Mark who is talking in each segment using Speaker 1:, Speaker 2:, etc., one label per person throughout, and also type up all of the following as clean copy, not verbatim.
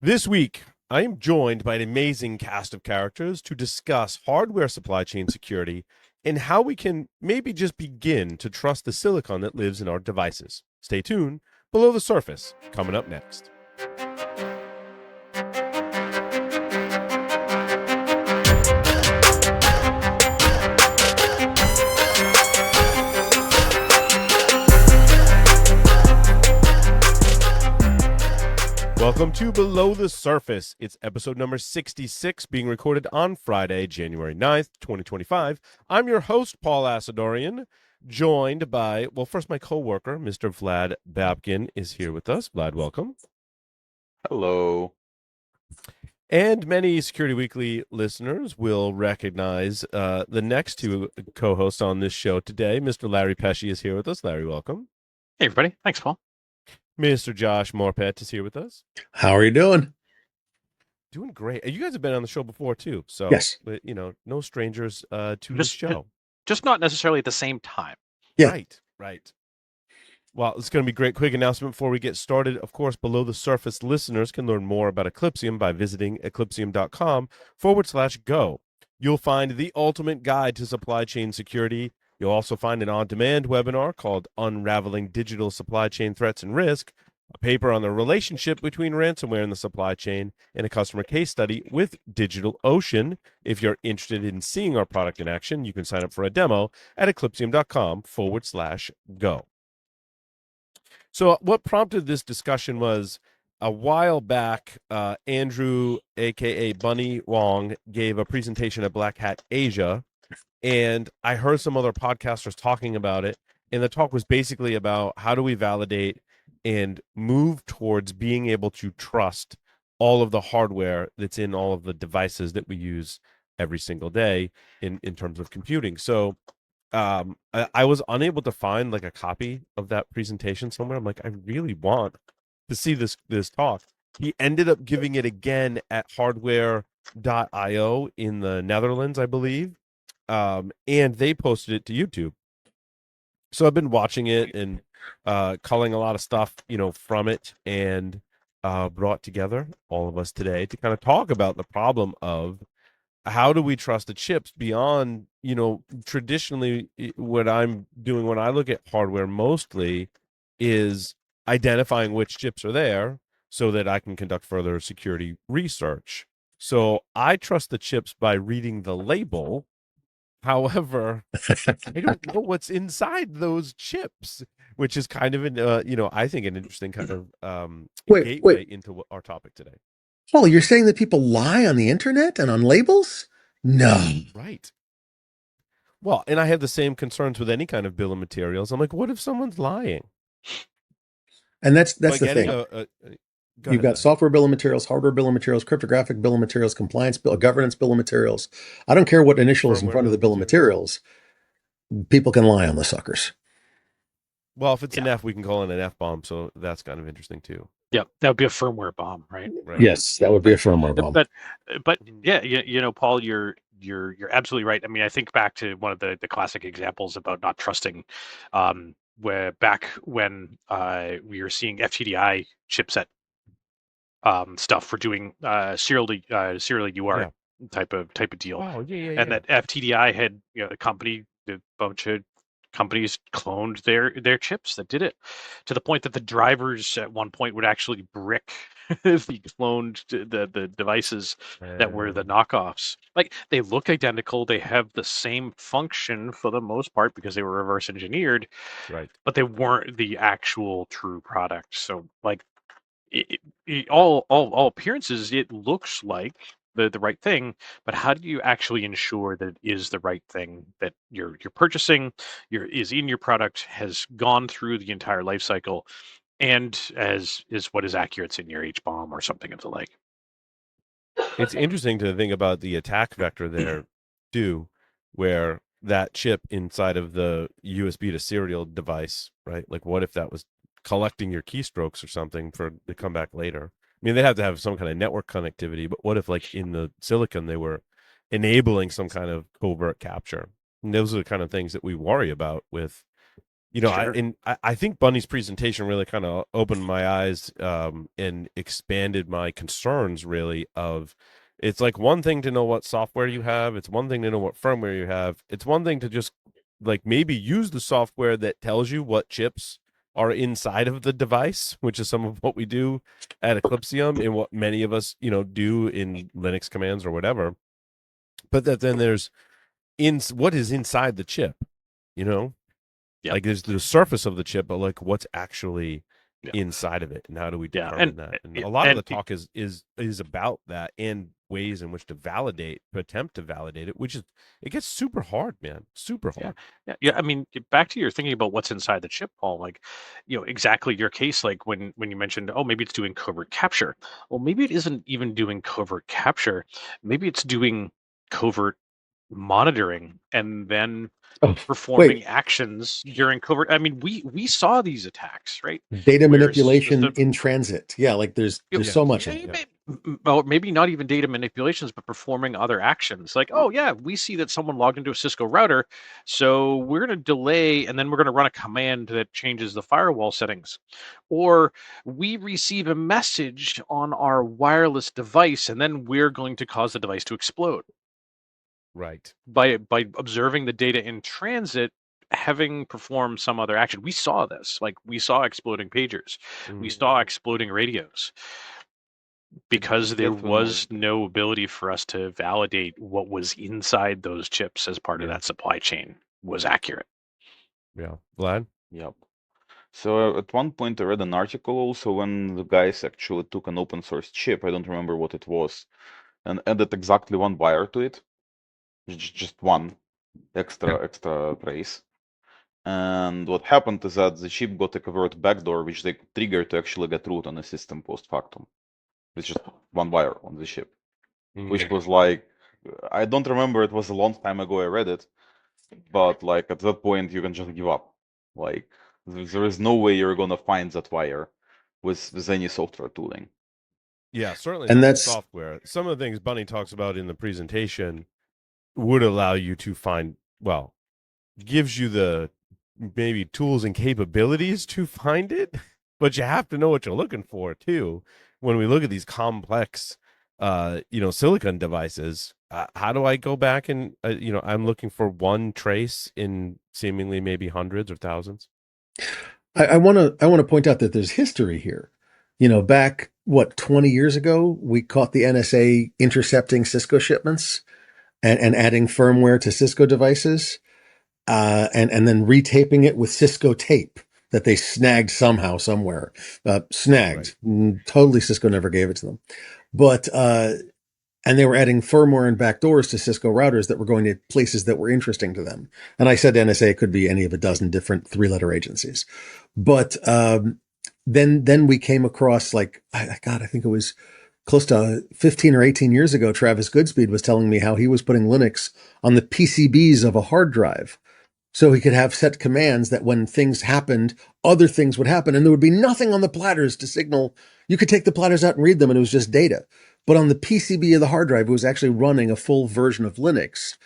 Speaker 1: This week, I am joined by an amazing cast of characters to discuss hardware supply chain security and how we can maybe just begin to trust the silicon that lives in our devices. Stay tuned. Below the Surface, coming up next. Welcome to Below the Surface. It's episode number 66, being recorded on Friday, January 9th, 2025. I'm your host, Paul Asadoorian, joined by, well, first my co-worker, Mr. Vlad Babkin, is here with us. Vlad, welcome.
Speaker 2: Hello.
Speaker 1: And many Security Weekly listeners will recognize the next two co-hosts on this show today. Mr. Larry Pesci is here with us. Larry, welcome.
Speaker 3: Hey, everybody. Thanks, Paul.
Speaker 1: Mr. Josh Marpet is here with us.
Speaker 4: How are you doing?
Speaker 1: Doing great. You guys have been on the show before, too. So,
Speaker 4: yes.
Speaker 1: No strangers to this show.
Speaker 3: Just not necessarily at the same time.
Speaker 4: Yeah.
Speaker 1: Right. Well, it's going to be a great quick announcement before we get started. Of course, Below the Surface listeners can learn more about Eclypsium by visiting eclypsium.com/go. You'll find the ultimate guide to supply chain security. You'll also find an on-demand webinar called Unraveling Digital Supply Chain Threats and Risk, a paper on the relationship between ransomware and the supply chain, and a customer case study with DigitalOcean. If you're interested in seeing our product in action, you can sign up for a demo at eclypsium.com/go. So what prompted this discussion was a while back, Andrew, a.k.a. Bunny Wong, gave a presentation at Black Hat Asia, and I heard some other podcasters talking about it, and the talk was basically about how do we validate and move towards being able to trust all of the hardware that's in all of the devices that we use every single day in terms of computing. So I was unable to find like a copy of that presentation somewhere. I'm like, I really want to see this talk. He ended up giving it again at hardware.io in the Netherlands, I believe. And they posted it to YouTube. So I've been watching it and culling a lot of stuff, from it, and brought together all of us today to kind of talk about the problem of how do we trust the chips beyond, traditionally what I'm doing when I look at hardware mostly is identifying which chips are there so that I can conduct further security research. So I trust the chips by reading the label. However, I don't know what's inside those chips, which is kind of I think an interesting kind of gateway into our topic today.
Speaker 4: Paul, you're saying that people lie on the internet and on labels? No.
Speaker 1: Right. Well, and I have the same concerns with any kind of bill of materials. I'm like, what if someone's lying?
Speaker 4: And that's the thing. You've got software bill of materials, hardware bill of materials, cryptographic bill of materials, compliance bill, governance bill of materials. I don't care what initial is in front of the bill of materials. People can lie on the suckers.
Speaker 1: Well, if it's an F, we can call it an F-bomb, so that's kind of interesting too.
Speaker 3: Yeah, that would be a firmware bomb, right?
Speaker 4: Yes, that would be a firmware bomb.
Speaker 3: But yeah, Paul, you're absolutely right. I mean, I think back to one of the classic examples about not trusting, where back when we were seeing FTDI chipset stuff for doing serial UART type of deal.
Speaker 1: Oh,
Speaker 3: and that FTDI had a bunch of companies cloned their chips that did it, to the point that the drivers at one point would actually brick the cloned the devices that were the knockoffs. Like, they look identical, they have the same function for the most part because they were reverse engineered,
Speaker 1: right?
Speaker 3: But they weren't the actual true product. So like, all appearances, it looks like the right thing, but how do you actually ensure that it is the right thing that you're purchasing, is in your product, has gone through the entire life cycle, and is what is accurate in your H-bomb or something of the like?
Speaker 1: It's interesting to think about the attack vector there too, where that chip inside of the USB to serial device, right? Like, what if that was collecting your keystrokes or something for to come back later? I mean, they'd have to have some kind of network connectivity, but what if, like, in the silicon, they were enabling some kind of covert capture? And those are the kind of things that we worry about with
Speaker 3: Sure.
Speaker 1: I think Bunny's presentation really kind of opened my eyes and expanded my concerns really of it's like one thing to know what software you have, it's one thing to know what firmware you have, it's one thing to just like maybe use the software that tells you what chips are inside of the device, which is some of what we do at Eclipsium and what many of us, do in Linux commands or whatever. But that then there's in what is inside the chip, you know?
Speaker 3: Yep.
Speaker 1: Like there's the surface of the chip, but like what's actually
Speaker 3: Yeah.
Speaker 1: inside of it, and how do we
Speaker 3: Yeah,
Speaker 1: determine that? And a lot of the talk is about that and ways in which to attempt to validate it, which is it gets super hard, man, super hard.
Speaker 3: Yeah. I mean, back to your thinking about what's inside the chip, Paul. Like, exactly your case. Like when you mentioned, oh, maybe it's doing covert capture. Well, maybe it isn't even doing covert capture. Maybe it's doing covert monitoring and then performing actions during covert. I mean, we saw these attacks, right?
Speaker 4: Data manipulation in transit. Yeah, like there's so much of it.
Speaker 3: Well, maybe not even data manipulations, but performing other actions. Like, oh yeah, we see that someone logged into a Cisco router, so we're going to delay, and then we're going to run a command that changes the firewall settings. Or we receive a message on our wireless device, and then we're going to cause the device to explode.
Speaker 1: Right.
Speaker 3: By observing the data in transit, having performed some other action. We saw this. Like we saw exploding pagers. We saw exploding radios. Because there was no ability for us to validate what was inside those chips as part of that supply chain was accurate.
Speaker 1: Yeah. Vlad?
Speaker 2: Yep. So at one point I read an article also when the guys actually took an open source chip, I don't remember what it was, and added exactly one wire to it. Just one extra trace. And what happened is that the chip got a covert backdoor which they could trigger to actually get root on the system post factum. It's just one wire on the chip. Which was like, I don't remember, it was a long time ago I read it, but like at that point you can just give up. Like there is no way you're gonna find that wire with any software tooling.
Speaker 1: Yeah, certainly
Speaker 4: and
Speaker 1: not
Speaker 4: that's
Speaker 1: software. Some of the things Bunny talks about in the presentation would allow you to find, well, gives you the maybe tools and capabilities to find it, but you have to know what you're looking for too. When we look at these complex silicon devices, how do I go back and I'm looking for one trace in seemingly maybe hundreds or thousands?
Speaker 4: I want to point out that there's history here. Back 20 years ago, we caught the NSA intercepting Cisco shipments and adding firmware to Cisco devices, and then retaping it with Cisco tape that they snagged somehow, somewhere. Snagged. Right. Totally Cisco never gave it to them. But, and they were adding firmware and backdoors to Cisco routers that were going to places that were interesting to them. And I said NSA could be any of a dozen different 3-letter agencies. But then we came across, like, I think it was close to 15 or 18 years ago, Travis Goodspeed was telling me how he was putting Linux on the PCBs of a hard drive. So he could have set commands that when things happened, other things would happen, and there would be nothing on the platters to signal. You could take the platters out and read them, and it was just data. But on the PCB of the hard drive, it was actually running a full version of Linux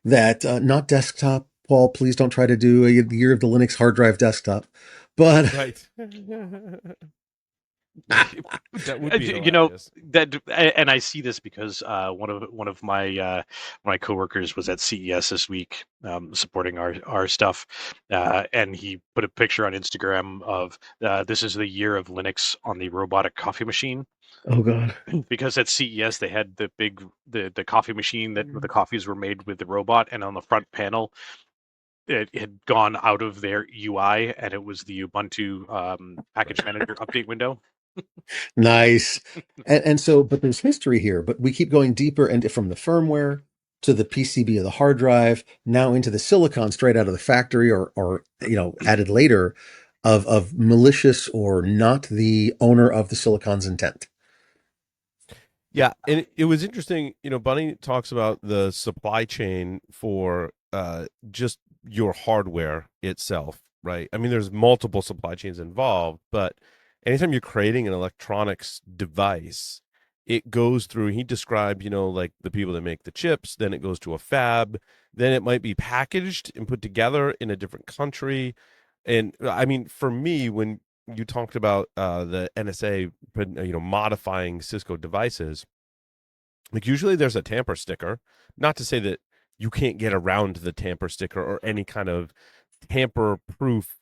Speaker 4: that, not desktop. Paul, please don't try to do a year of the Linux hard drive desktop. But
Speaker 1: right. That would be hilarious.
Speaker 3: And I see this because one of my coworkers was at CES this week, supporting our stuff, and he put a picture on Instagram of this is the year of Linux on the robotic coffee machine.
Speaker 4: Oh God!
Speaker 3: Because at CES they had the coffee machine that the coffees were made with the robot, and on the front panel it had gone out of their UI, and it was the Ubuntu package manager update window.
Speaker 4: Nice. And so, but there's history here, but we keep going deeper and from the firmware to the PCB of the hard drive, now into the silicon straight out of the factory or added later of malicious or not the owner of the silicon's intent.
Speaker 1: Yeah, and it was interesting, Bunny talks about the supply chain for just your hardware itself, right? I mean, there's multiple supply chains involved, but anytime you're creating an electronics device, it goes through, he described, like the people that make the chips, then it goes to a fab, then it might be packaged and put together in a different country. And I mean, for me, when you talked about the NSA, modifying Cisco devices, like usually there's a tamper sticker. Not to say that you can't get around the tamper sticker or any kind of tamper-proof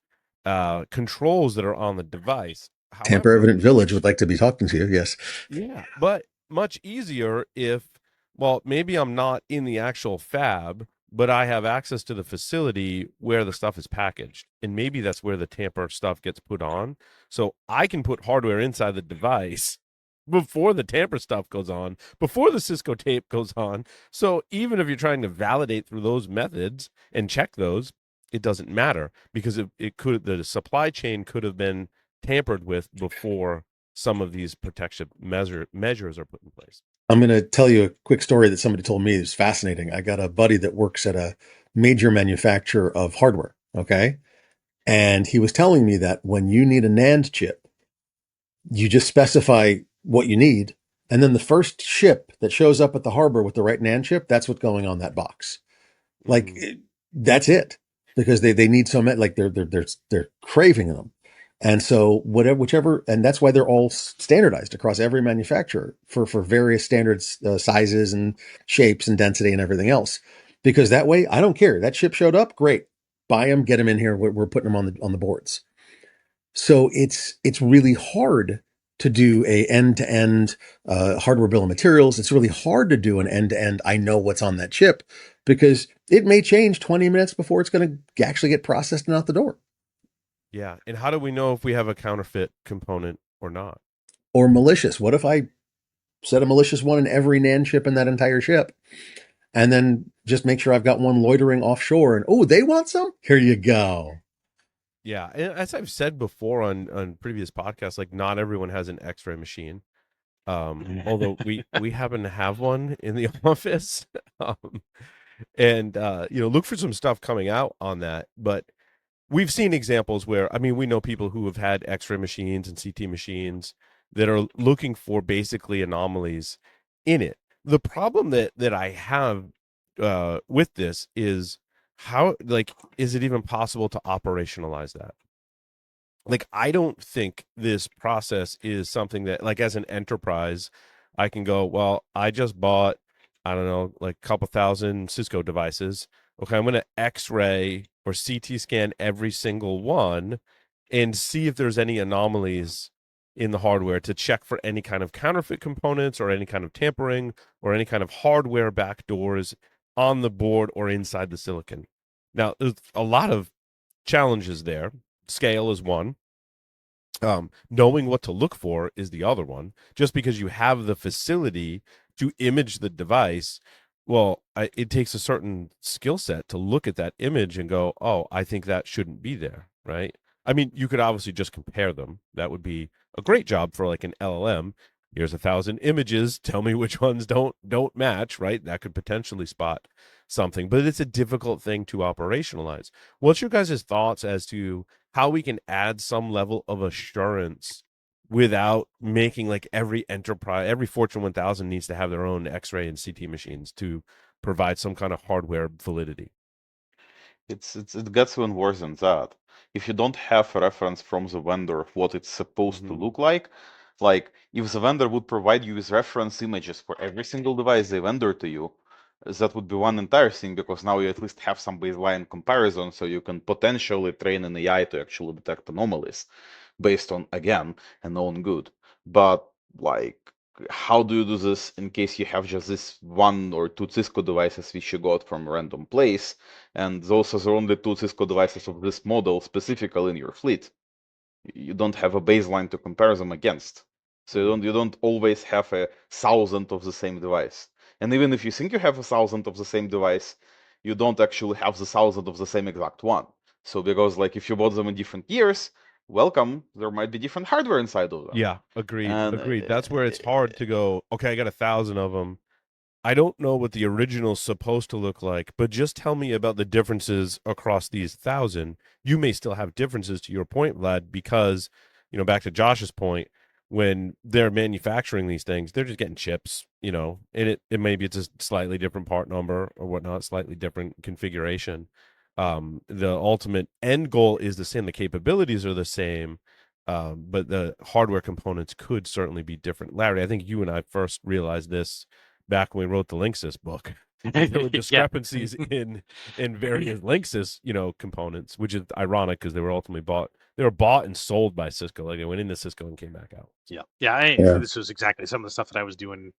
Speaker 1: controls that are on the device.
Speaker 4: Tamper
Speaker 1: However,
Speaker 4: Evident Village would like to be talking to you. Yes.
Speaker 1: yeah, but much easier if, well, maybe I'm not in the actual fab, but I have access to the facility where the stuff is packaged. And maybe that's where the tamper stuff gets put on. So I can put hardware inside the device before the tamper stuff goes on, before the Cisco tape goes on. So even if you're trying to validate through those methods and check those, it doesn't matter because it could, the supply chain could have been tampered with before some of these protection measures are put in place.
Speaker 4: I'm going to tell you a quick story that somebody told me is fascinating. I got a buddy that works at a major manufacturer of hardware. Okay. And he was telling me that when you need a NAND chip, you just specify what you need. And then the first ship that shows up at the harbor with the right NAND chip, that's what's going on that box. Like that's it, because they need so many, like they're craving them. And so whichever, and that's why they're all standardized across every manufacturer for various standards, sizes and shapes and density and everything else. Because that way, I don't care. That ship showed up, great. Buy them, get them in here. We're putting them on the boards. So it's really hard to do a end-to-end hardware bill of materials. It's really hard to do an end-to-end, I know what's on that chip, because it may change 20 minutes before it's going to actually get processed and out the door.
Speaker 1: Yeah. And how do we know if we have a counterfeit component or not?
Speaker 4: Or malicious. What if I set a malicious one in every NAND chip in that entire ship? And then just make sure I've got one loitering offshore and, oh, they want some? Here you go.
Speaker 1: Yeah. And as I've said before on previous podcasts, like not everyone has an X-ray machine. Although we happen to have one in the office. And look for some stuff coming out on that. But we've seen examples where, I mean, we know people who have had X-ray machines and CT machines that are looking for basically anomalies in it. The problem that I have with this is how, like, is it even possible to operationalize that? Like, I don't think this process is something that, like, as an enterprise, I can go, well, I just bought, I don't know, like a couple thousand Cisco devices. Okay, I'm going to X-ray or CT scan every single one and see if there's any anomalies in the hardware to check for any kind of counterfeit components or any kind of tampering or any kind of hardware backdoors on the board or inside the silicon. Now, there's a lot of challenges there. Scale is one. Knowing what to look for is the other one. Just because you have the facility to image the device, well, it takes a certain skill set to look at that image and go, oh, I think that shouldn't be there, right? I mean, you could obviously just compare them. That would be a great job for like an LLM. Here's 1,000 images. Tell me which ones don't match, right? That could potentially spot something, but it's a difficult thing to operationalize. What's your guys' thoughts as to how we can add some level of assurance without making like every enterprise, every Fortune 1000 needs to have their own X-ray and CT machines to provide some kind of hardware validity?
Speaker 2: It gets even worse than that. If you don't have a reference from the vendor of what it's supposed to look like if the vendor would provide you with reference images for every single device they vendor to you, that would be one entire thing, because now you at least have some baseline comparison, so you can potentially train an AI to actually detect anomalies based on, again, a known good. But like, how do you do this in case you have just this one or two Cisco devices which you got from a random place, and those are the only two Cisco devices of this model specifically in your fleet? You don't have a baseline to compare them against. So you don't always have 1,000 of the same device. And even if you think you have 1,000 of the same device, you don't actually have the 1,000 of the same exact one. So because like if you bought them in different years, welcome, there might be different hardware inside of them.
Speaker 1: Yeah, agreed.
Speaker 2: And
Speaker 1: Agreed. That's where it's hard to go, okay, I got 1,000 of them. I don't know what the original's supposed to look like, but just tell me about the differences across these 1,000. You may still have differences, to your point, Vlad, because, back to Josh's point, when they're manufacturing these things, they're just getting chips, and it maybe it's a slightly different part number or whatnot, slightly different configuration. The ultimate end goal is the same. The capabilities are the same, but the hardware components could certainly be different. Larry, I think you and I first realized this back when we wrote the Linksys book. There were discrepancies in various Linksys, components, which is ironic because they were ultimately bought. They were bought and sold by Cisco. Like they went into Cisco and came back out.
Speaker 3: This was exactly some of the stuff that I was doing.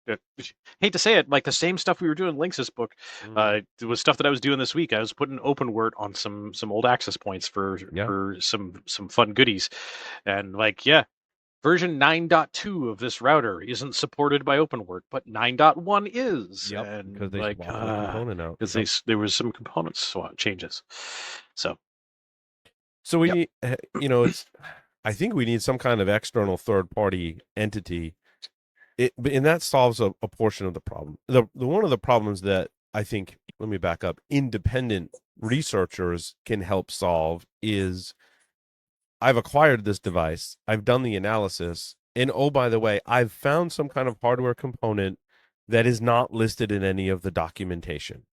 Speaker 3: Hate to say it, like the same stuff we were doing in Linksys book. It was stuff that I was doing this week. I was putting OpenWrt on some old access points for some fun goodies, and version 9.2 of this router isn't supported by OpenWrt, but 9.1 is.
Speaker 1: Yep, because they swapped the component out.
Speaker 3: Because there was some components changes. So
Speaker 1: we, it's. I think we need some kind of external third-party entity, and that solves a portion of the problem. The one of the problems that I think, let me back up, independent researchers can help solve is, I've acquired this device, I've done the analysis, and oh, by the way, I've found some kind of hardware component that is not listed in any of the documentation,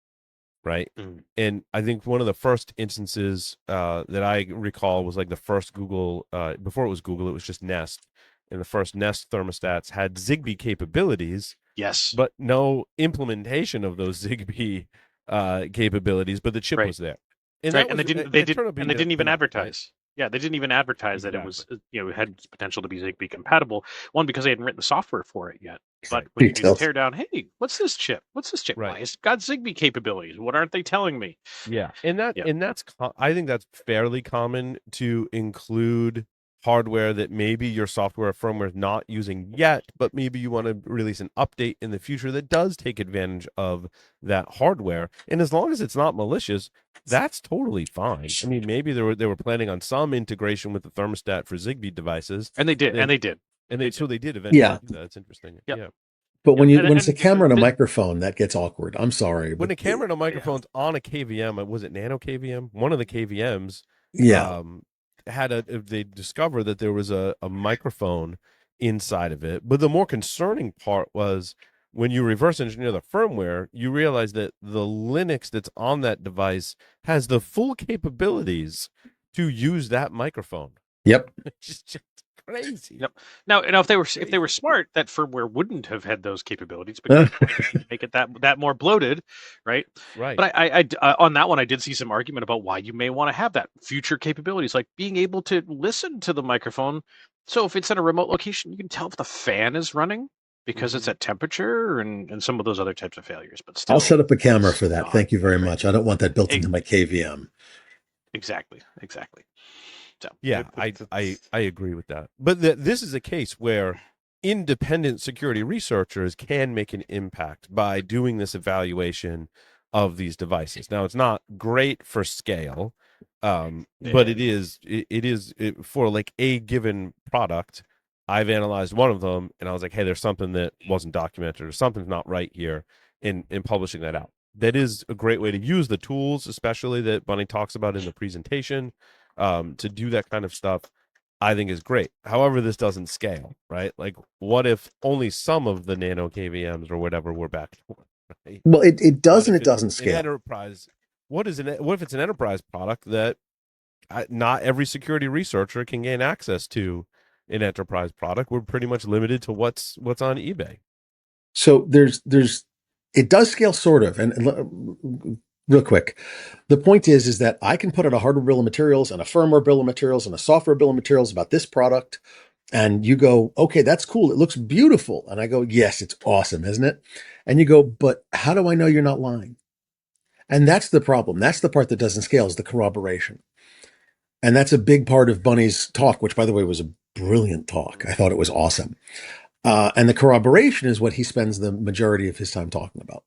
Speaker 1: right? And I think one of the first instances that I recall was like the first Google, before it was Google, it was just Nest, and the first Nest thermostats had Zigbee capabilities,
Speaker 3: yes,
Speaker 1: but no implementation of those Zigbee capabilities, but the chip was there. And
Speaker 3: they didn't even advertise. Yeah, they didn't even advertise that it was, had potential to be Zigbee compatible. One, because they hadn't written the software for it yet. But when you do the teardown, hey, what's this chip?
Speaker 1: Right.
Speaker 3: Why it's got Zigbee capabilities? What aren't they telling me?
Speaker 1: Yeah, and that's I think that's fairly common to include hardware that maybe your software firmware is not using yet, but maybe you want to release an update in the future that does take advantage of that hardware. And as long as it's not malicious, that's totally fine. I mean, maybe they were planning on some integration with the thermostat for Zigbee devices,
Speaker 3: and they did.
Speaker 1: So they did eventually do that. It's interesting. Yeah.
Speaker 4: But when it's a camera and a microphone, that gets awkward. I'm sorry.
Speaker 1: When a camera and a microphone's on a KVM, was it Nano KVM? One of the KVMs, they discovered that there was a microphone inside of it. But the more concerning part was when you reverse engineer the firmware, you realize that the Linux that's on that device has the full capabilities to use that microphone.
Speaker 4: Yep.
Speaker 1: It's just crazy.
Speaker 3: Yep. Now, if they were smart, that firmware wouldn't have had those capabilities because they make it that more bloated, right?
Speaker 1: Right.
Speaker 3: But I on that one, I did see some argument about why you may want to have that future capabilities, like being able to listen to the microphone. So if it's in a remote location, you can tell if the fan is running because it's at temperature and some of those other types of failures. But still,
Speaker 4: I'll set up a camera for that. Thank you very much. I don't want that built into my KVM.
Speaker 3: Exactly. So,
Speaker 1: yeah, I agree with that. But this is a case where independent security researchers can make an impact by doing this evaluation of these devices. Now, it's not great for scale, but it is for like a given product. I've analyzed one of them, and I was like, hey, there's something that wasn't documented, or something's not right here, in publishing that out. That is a great way to use the tools, especially that Bunny talks about in the presentation. To do that kind of stuff, I think is great. However, this doesn't scale, right? Like, what if only some of the nano KVMs or whatever were backdoor? Right?
Speaker 4: Well, it does and it doesn't scale.
Speaker 1: Enterprise. What if it's an enterprise product that not every security researcher can gain access to? An enterprise product, we're pretty much limited to what's on eBay.
Speaker 4: So it does scale sort of, and real quick, the point is that I can put out a hardware bill of materials and a firmware bill of materials and a software bill of materials about this product, and you go, okay, that's cool, it looks beautiful, and I go, yes, it's awesome, isn't it? And you go, but how do I know you're not lying? And that's the problem. That's the part that doesn't scale, is the corroboration. And that's a big part of Bunny's talk, which, by the way, was a brilliant talk. I thought it was awesome. And the corroboration is what he spends the majority of his time talking about.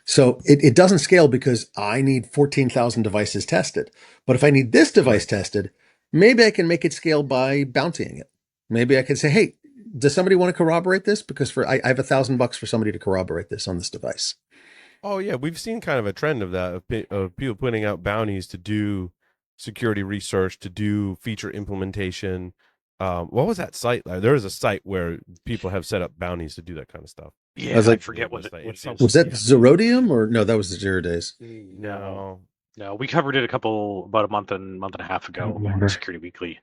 Speaker 4: So it doesn't scale because I need 14,000 devices tested. But if I need this device tested, maybe I can make it scale by bountying it. Maybe I can say, hey, does somebody want to corroborate this? Because I have $1,000 for somebody to corroborate this on this device.
Speaker 1: Oh yeah, we've seen kind of a trend of that, of people putting out bounties to do security research, to do feature implementation. What was that site? There is a site where people have set up bounties to do that kind of stuff.
Speaker 3: Yeah,
Speaker 4: I was like,
Speaker 3: forget what it
Speaker 1: it's
Speaker 3: is.
Speaker 4: was that Zerodium or no? That was the 0 days.
Speaker 3: No, we covered it about a month and a half ago on Security Weekly.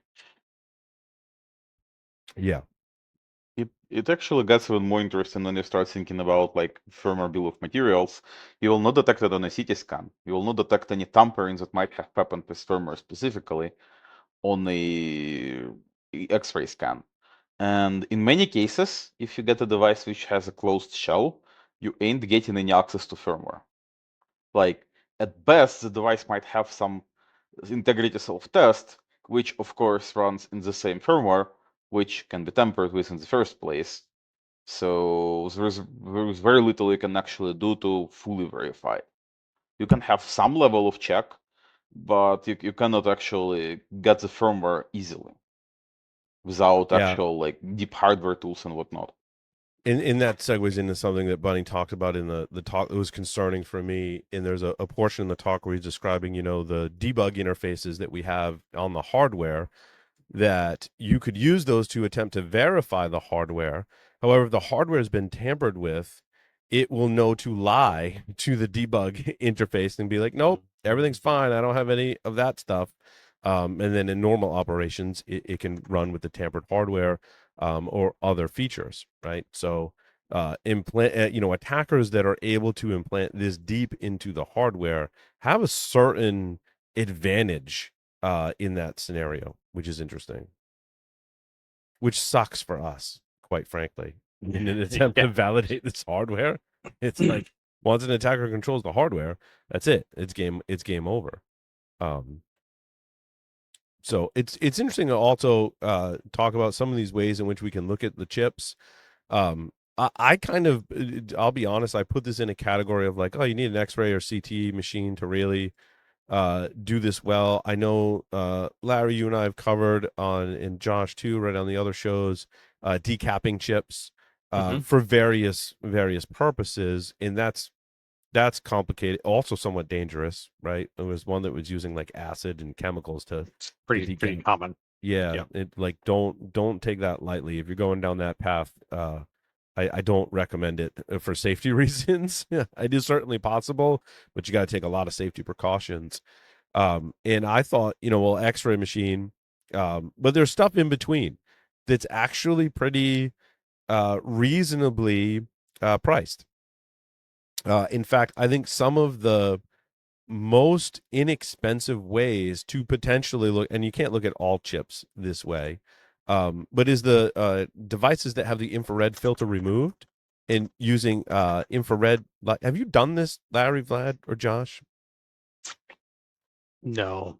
Speaker 1: Yeah.
Speaker 2: It actually gets even more interesting when you start thinking about like firmware bill of materials. You will not detect it on a CT scan. You will not detect any tampering that might have happened with firmware specifically on a X-ray scan. And in many cases, if you get a device which has a closed shell, you ain't getting any access to firmware. Like at best, the device might have some integrity self-test, which of course runs in the same firmware, which can be tampered with in the first place. So there's very little you can actually do to fully verify. You can have some level of check, but you cannot actually get the firmware easily without actual like deep hardware tools and whatnot.
Speaker 1: And that segues into something that Bunny talked about in the talk that was concerning for me. And there's a portion in the talk where he's describing, the debug interfaces that we have on the hardware, that you could use those to attempt to verify the hardware. However, if the hardware has been tampered with, it will know to lie to the debug interface and be like, nope, everything's fine. I don't have any of that stuff. And then in normal operations, it can run with the tampered hardware or other features, right? So attackers that are able to implant this deep into the hardware have a certain advantage in that scenario, which is interesting, which sucks for us, quite frankly. In an attempt to validate this hardware, it's like once an attacker controls the hardware, that's it. It's game over. So it's interesting to also talk about some of these ways in which we can look at the chips. I kind of, I'll be honest, I put this in a category of like, oh, you need an X-ray or CT machine to really do this well. I know Larry, you and I have covered and Josh too, right on the other shows, decapping chips for various purposes, and that's complicated, also somewhat dangerous, right? It was one that was using like acid and chemicals to
Speaker 3: pretty common.
Speaker 1: Yeah, it like don't take that lightly. If you're going down that path, I don't recommend it for safety reasons. It is certainly possible, but you got to take a lot of safety precautions. And I thought, X-ray machine, but there's stuff in between that's actually pretty reasonably priced. In fact, I think some of the most inexpensive ways to potentially look, and you can't look at all chips this way, but is the devices that have the infrared filter removed and using infrared. Have you done this, Larry, Vlad, or Josh?
Speaker 3: No.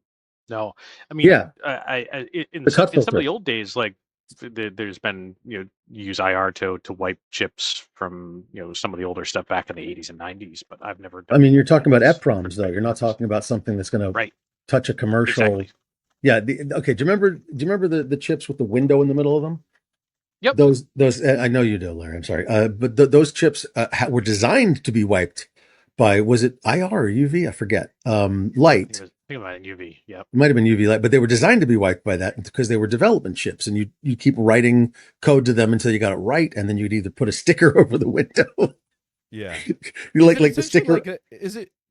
Speaker 3: I mean,
Speaker 4: Yeah,
Speaker 3: in
Speaker 4: the
Speaker 3: some
Speaker 4: cut filter.
Speaker 3: of the old days, like there's been use IR to wipe chips from some of the older stuff back in the 80s and 90s, but I've never done.
Speaker 4: I mean, you're talking about EPROMs though. You're not talking about something that's going to touch a commercial.
Speaker 3: Exactly.
Speaker 4: Yeah. Okay. Do you remember the chips with the window in the middle of them?
Speaker 3: Yep.
Speaker 4: Those I know you do, Larry. I'm sorry. But those chips were designed to be wiped by, was it IR or UV? I forget. Light.
Speaker 3: I think about UV. Yeah.
Speaker 4: It might have been UV light, but they were designed to be wiped by that because they were development chips, and you keep writing code to them until you got it right, and then you'd either put a sticker over the window.
Speaker 1: Yeah.
Speaker 4: You like the sticker.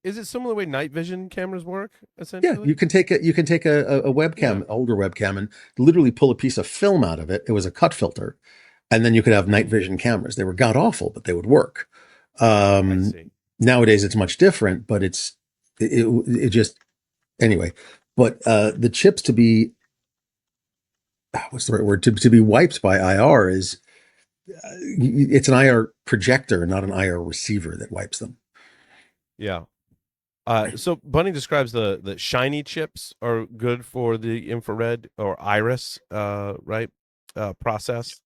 Speaker 1: Is it similar way night vision cameras work, essentially?
Speaker 4: Yeah, you can take a webcam, older webcam, and literally pull a piece of film out of it. It was a cut filter, and then you could have night vision cameras. They were god awful, but they would work. Nowadays it's much different, but it just anyway. But the chips to be, what's the right word, to be wiped by IR is it's an IR projector, not an IR receiver that wipes them.
Speaker 1: Yeah. So Bunny describes the shiny chips are good for the infrared or iris, process.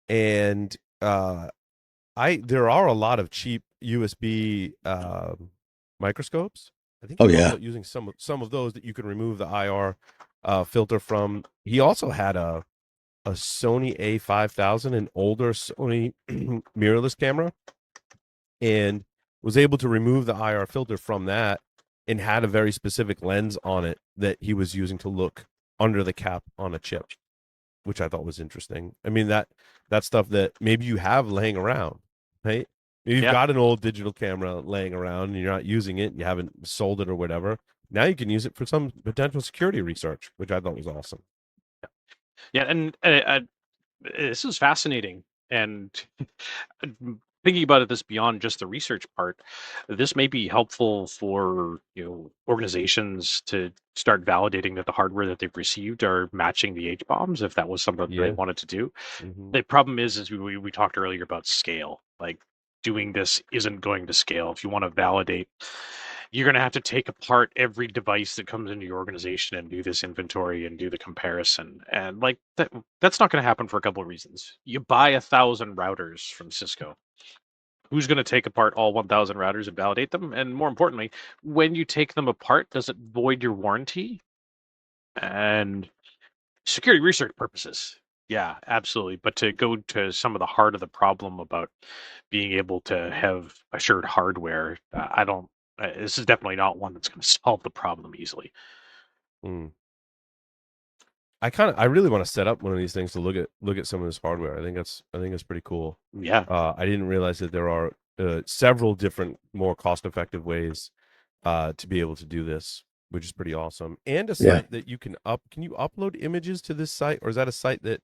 Speaker 1: And there are a lot of cheap USB microscopes. I think he's also using some of those that you can remove the IR filter from. He also had a Sony A5000, an older Sony mirrorless camera, and was able to remove the IR filter from that and had a very specific lens on it that he was using to look under the cap on a chip, which I thought was interesting. I mean, that stuff that maybe you have laying around, right? You've got an old digital camera laying around and you're not using it, you haven't sold it or whatever. Now you can use it for some potential security research, which I thought was awesome.
Speaker 3: Yeah, and this is fascinating. And thinking about it, this beyond just the research part, this may be helpful for organizations to start validating that the hardware that they've received are matching the H bombs, if that was something that they wanted to do. The problem is we talked earlier about scale. Like, doing this isn't going to scale. If you want to validate, you're going to have to take apart every device that comes into your organization and do this inventory and do the comparison. And like that's not going to happen for a couple of reasons. You buy 1,000 routers from Cisco. Who's going to take apart all 1,000 routers and validate them? And more importantly, when you take them apart, does it void your warranty? And security research purposes, yeah, absolutely. But to go to some of the heart of the problem about being able to have assured hardware, I don't. This is definitely not one that's going to solve the problem easily.
Speaker 1: I really want to set up one of these things to look at some of this hardware. I think that's pretty cool.
Speaker 3: Yeah.
Speaker 1: I didn't realize that there are several different, more cost-effective ways to be able to do this, which is pretty awesome. And a site that you can Can you upload images to this site, or is that a site that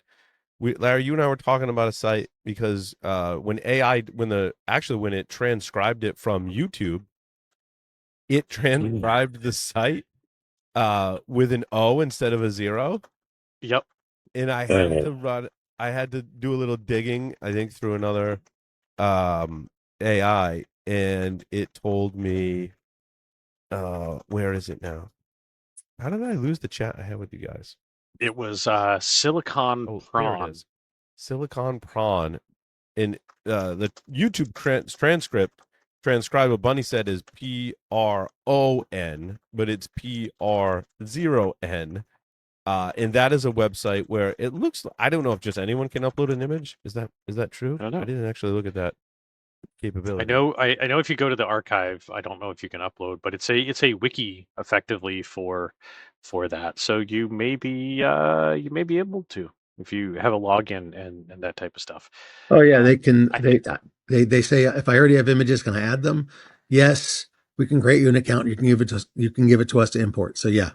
Speaker 1: Larry, you and I were talking about a site because when it transcribed it from YouTube, it transcribed the site with an O instead of a 0.
Speaker 3: Yep.
Speaker 1: And I had to do a little digging, I think, through another AI, and it told me where is it now? How did I lose the chat I had with you guys?
Speaker 3: It was Silicon Prawn.
Speaker 1: There it is. Silicon Prawn. And the YouTube transcribe what Bunny said is PRON, but it's PR0N. And that is a website where it looks. I don't know if just anyone can upload an image. Is that true?
Speaker 3: I don't know.
Speaker 1: I didn't actually look at that capability.
Speaker 3: I know if you go to the archive, I don't know if you can upload, but it's a wiki effectively for that. So you may be able to, if you have a login and that type of stuff.
Speaker 4: Oh yeah, they can. They say, if I already have images, can I add them? Yes, we can create you an account. You can give it to us to import. So yeah.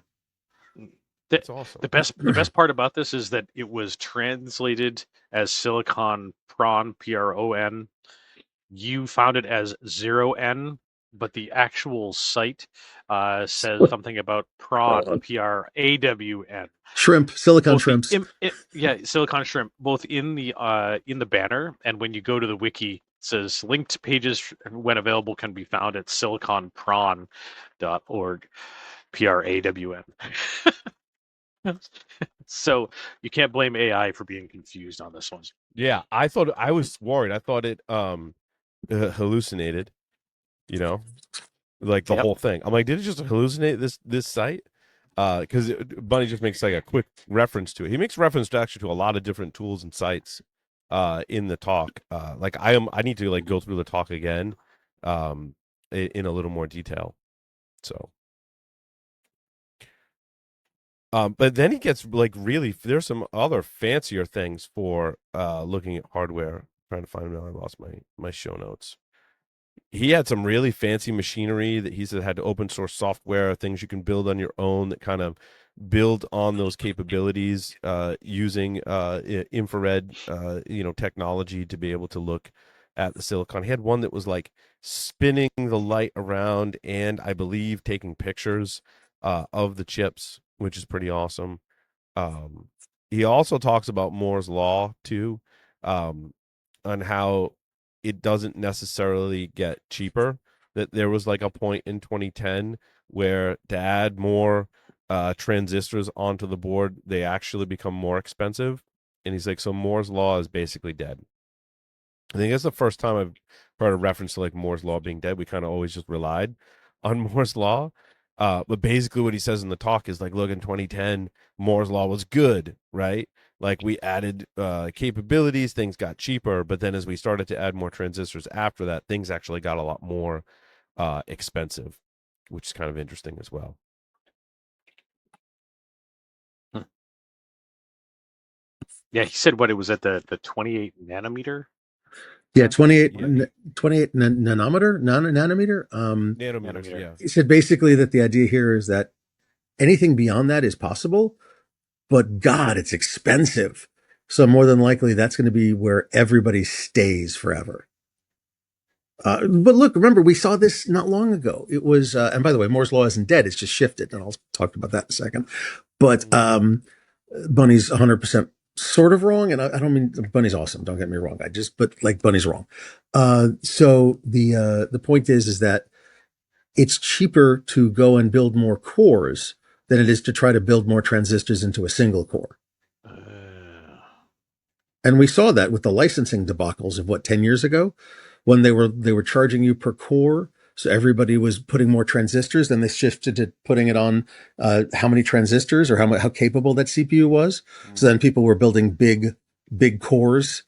Speaker 3: That's awesome. The best part about this is that it was translated as Silicon Prawn, PRON. You found it as 0N, but the actual site says something about prawn, PRAWN.
Speaker 4: Shrimp, silicon shrimps.
Speaker 3: Silicon shrimp, both in the banner and when you go to the wiki, it says linked pages when available can be found at siliconprawn.org, PRAWN. So you can't blame AI for being confused on this one.
Speaker 1: Yeah, I was worried. I thought it hallucinated, like the whole thing. I'm like, did it just hallucinate this site? Because Bunny just makes like a quick reference to it. He makes reference to a lot of different tools and sites in the talk. Like I need to like go through the talk again in a little more detail. So but then he gets like really, there's some other fancier things for looking at hardware. I'm trying to find them now. I lost my show notes. He had some really fancy machinery that he said had open source software, things you can build on your own that kind of build on those capabilities using infrared technology to be able to look at the silicon. He had one that was like spinning the light around and I believe taking pictures of the chips, which is pretty awesome. He also talks about Moore's law too, on how it doesn't necessarily get cheaper. That there was like a point in 2010 where to add more transistors onto the board, they actually become more expensive. And he's like, so Moore's law is basically dead. I think that's the first time I've heard a reference to like Moore's law being dead. We kind of always just relied on Moore's law. But basically what he says in the talk is like, look, in 2010, Moore's law was good, right? Like we added capabilities, things got cheaper, but then as we started to add more transistors after that, things actually got a lot more expensive, which is kind of interesting as well.
Speaker 3: Yeah, he said what it was at the 28 nanometer.
Speaker 4: Yeah, 28 nanometer.
Speaker 1: Nanometers, yeah.
Speaker 4: He said basically that the idea here is that anything beyond that is possible, but God, it's expensive. So more than likely, that's going to be where everybody stays forever. But look, remember, we saw this not long ago. It was, and by the way, Moore's law isn't dead; it's just shifted, and I'll talk about that in a second. But Bunny's 100% sort of wrong, and I don't mean Bunny's awesome. Don't get me wrong. But like Bunny's wrong. So the point is that it's cheaper to go and build more cores than it is to try to build more transistors into a single core. And we saw that with the licensing debacles of 10 years ago, when they were charging you per core. So everybody was putting more transistors, then they shifted to putting it on how many transistors or how capable that CPU was. So then people were building big cores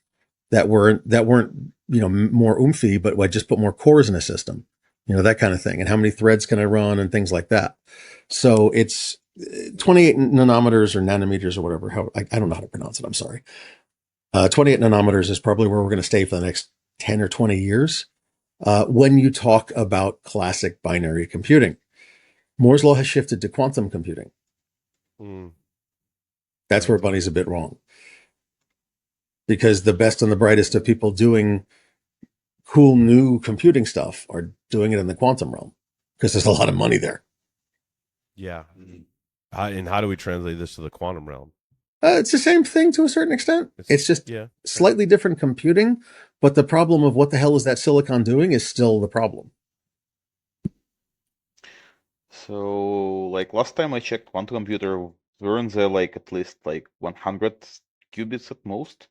Speaker 4: that weren't more oomphy, but would just put more cores in a system, that kind of thing. And how many threads can I run and things like that. So it's 28 nanometers or nanometers or whatever. I don't know how to pronounce it. I'm sorry. 28 nanometers is probably where we're going to stay for the next 10 or 20 years. When you talk about classic binary computing, Moore's law has shifted to quantum computing. That's where Bunny's a bit wrong. Because the best and the brightest of people doing cool new computing stuff are doing it in the quantum realm because there's a lot of money there.
Speaker 1: Yeah. And how do we translate this to the quantum realm?
Speaker 4: It's the same thing to a certain extent. It's just slightly different computing, but the problem of what the hell is that silicon doing is still the problem.
Speaker 2: So, like last time I checked quantum computer, weren't there at least 100 qubits at most?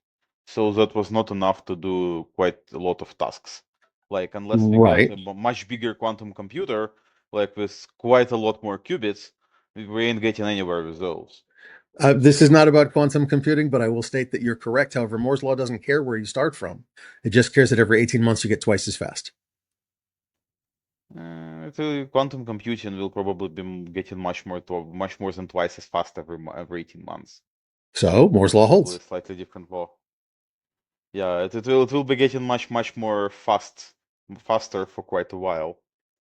Speaker 2: So that was not enough to do quite a lot of tasks. Unless we get a much bigger quantum computer, with quite a lot more qubits, we ain't getting anywhere with those.
Speaker 4: This is not about quantum computing, but I will state that you're correct. However, Moore's law doesn't care where you start from. It just cares that every 18 months you get twice as fast.
Speaker 2: Quantum computing will probably be getting much more than twice as fast every 18 months.
Speaker 4: So Moore's law holds.
Speaker 2: Slightly different law. Yeah, it will be getting much more faster for quite a while.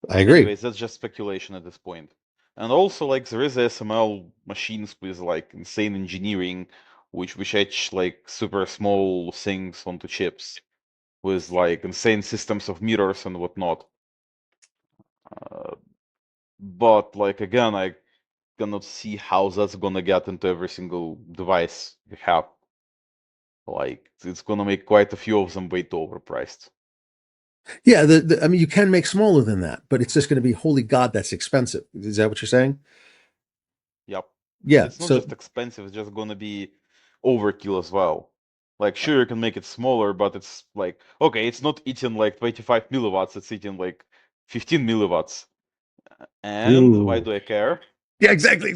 Speaker 4: I agree.
Speaker 2: Anyways, that's just speculation at this point. And also, there is SML machines with insane engineering, which etch super small things onto chips, with insane systems of mirrors and whatnot. But again, I cannot see how that's gonna get into every single device we have. It's gonna make quite a few of them way too overpriced.
Speaker 4: Yeah, I mean, you can make smaller than that, but it's just going to be, holy God, that's expensive. Is that what you're saying?
Speaker 2: Yep.
Speaker 4: Yeah.
Speaker 2: It's not just expensive; it's just gonna be overkill as well. Sure, you can make it smaller, but it's okay, it's not eating 25 milliwatts; it's eating 15 milliwatts. And why do I care?
Speaker 4: Yeah, exactly.